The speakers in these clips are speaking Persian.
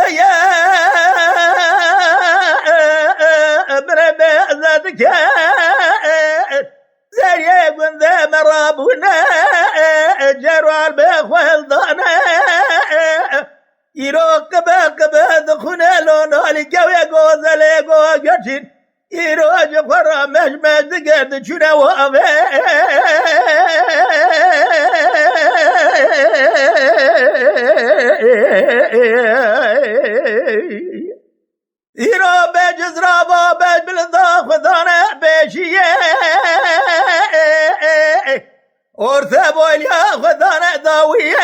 بيا بربازتك زي قند مرابونا جرال بخوال دانا يروك بقبا دخونا لونا لكوي قوزالي قوزالي يروج قرى مجمع دقات شنا وابي يرو بجز رابا بج بالضاخ وذانا بيشيه ورثبو اليا وذانا داويه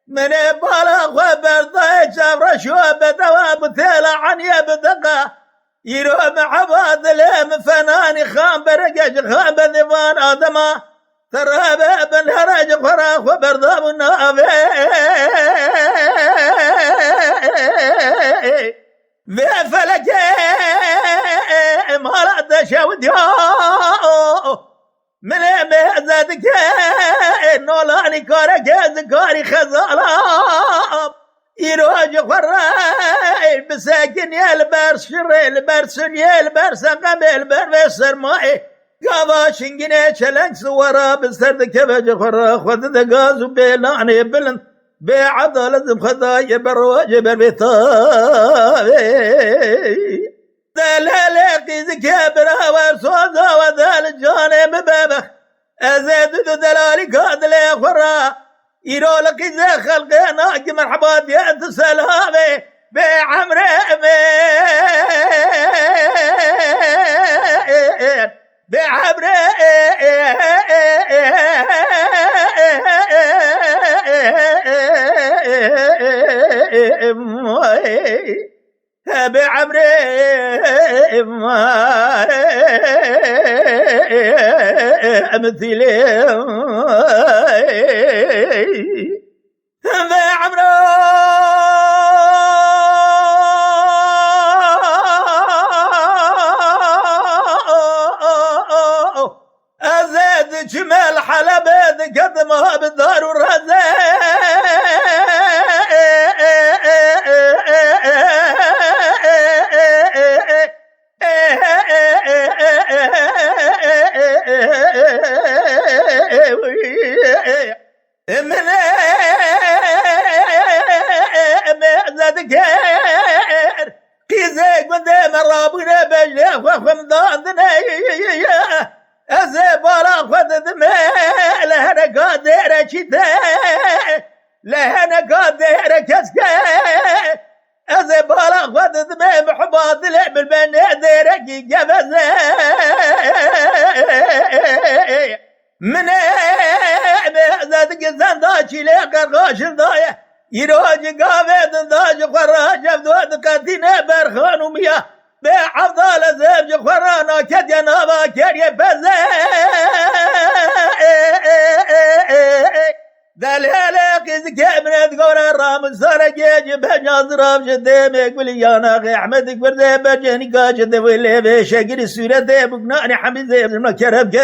من بالا وبرضي شبر شوب دواب ثيلا عن يبدقا يرو معباد لهم فناني خام برقج خام بذبان آدما ترابا بالهرج فراخ وبرضاب النافي في فلك مالات شوديو من مهزتك نولاني كارك ذكاري خزالام يروج خراي بساكن يلبرس شري البرسن يلبرس قبل برسر ماي قابا شنجني چلنگ سورا بسرد كبج خرا خود دقاز بيلاني بلند بعدالة خداي برواج بربيطاوي دلالي زكابرا وصوزا وذال الجانب بابخ أزيد دلالي قادلي خرا يرولك إذا خلقنا مرحبا ديانت سلامي بعمري بعمري بعمري مثلي بعمري أزيد جمال حلبة قدمها بالدار والرزاق من ذكر كيزيك من دم رابنا بجليخ وخمضان أزيبالا خذ دماء لهنا قادرة شتا لهنا قادرة كسكا أزيبالا خذ دماء محباط لعب البنادرة كي جبزا من ذاتك الزنداشي لقر غاشر ضايا يروج قابد داج خراج افدود قدينا برخان ومياه بعضال زبج خرانا كديا نابا كريا بزا دلالك إذا كامرت قورا رام سارجيج بناز رام جدامك وليانا غي أحمدك برده بجاني قاجد ويلي بشاكر السورة بقناني حمد زيب كرب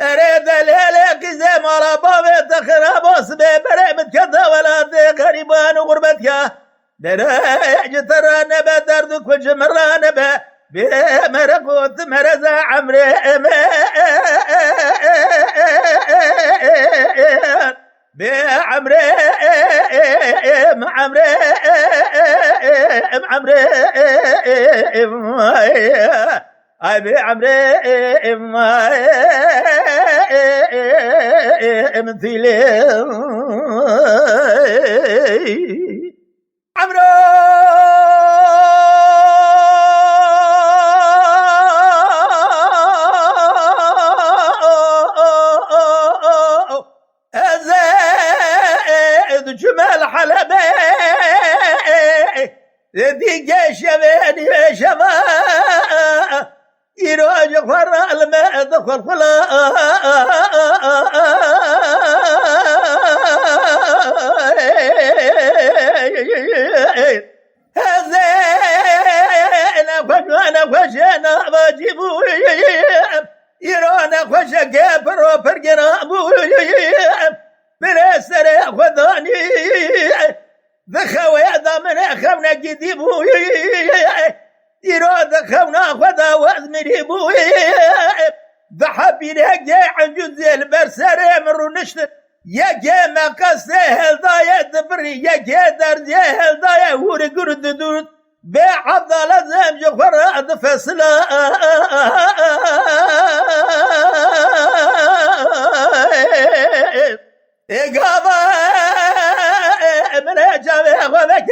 أريد دلالك إذا مالا بابي تخرابوس ببرمت كذا ولا غريبان وغربتك دراج ترى نبا دردك وجمرا نبا بمرقوت مرزا عمري بعمري أبي عمري مثلي عمرو أزيد جمال حلبي ذي جيش بيني شماء يروج فرع الماء دخل خلا هذين فجوانا فجنا بجيبو يرونا فجا كبر وفرقنا بو من سري خذاني ذخوا يا من أخونا قديبو يراد أخونا خذا وزمري بو ذحبي لك عجوز البرسري مرو نشت يا ما قسه ضايا دبري يا درجه ضايا وري قرد دود بعبد لازم جفر فصلا إقامة من جابه وبك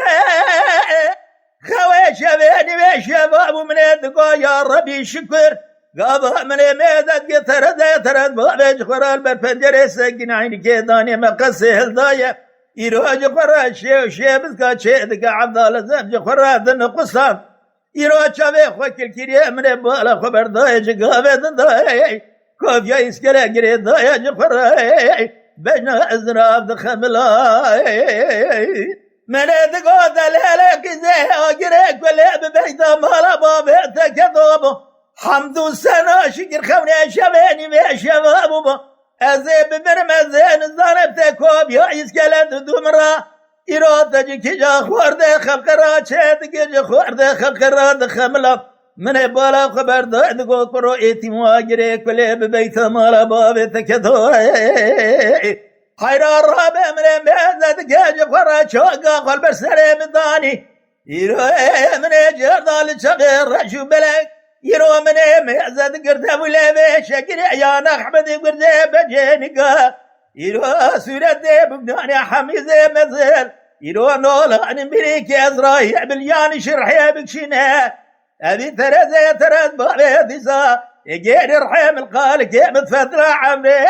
خوي شبيني وشباب من الدقا يا ربي شكر قابا من ميدك ترد بابج خرال برپنجره سگن عيني كيداني مقصه الضايا يروج خرال شي بزكا شي دقا عبدال زمج خرال ذن قصان يروج شبه خوكي الكريه من بالا خبر ضايا جقابه ضايا كوفيا يسكلا قري ضايا جخرال بجنا ازراب دخملاي من دقا دلالك زي اقريك ولعب بيتا مالا بابيتك ذوبه حمد السنة شكر خوني شباني بي شبابه أزيب برمزين الظنب كوب يعيس كلاد دمرا إرادة كجا خورد خلقرا شاد كجا خورد خلقرا دخملا من بالا خبر داد قرو ايتي مواجري كلي ببيت مالا بابتك ذوي حيرا الرابع من مهزة كجا خورا شوقا قلب سري مداني من جردال شغير رشو بلك يرو من مهزة قرده ولا بشكر عيان أحمد قرده بجينيقا يرو سورة ببناني حميزة مزل يرو نولا نمبريك أزراي بليان شرحي بكشنا أبي ترد بابي ديسا يجيني رحيم القالك يمت فترة عمري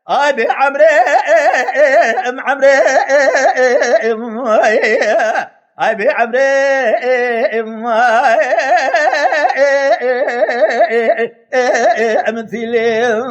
أبي عمري أبي عمري مثلي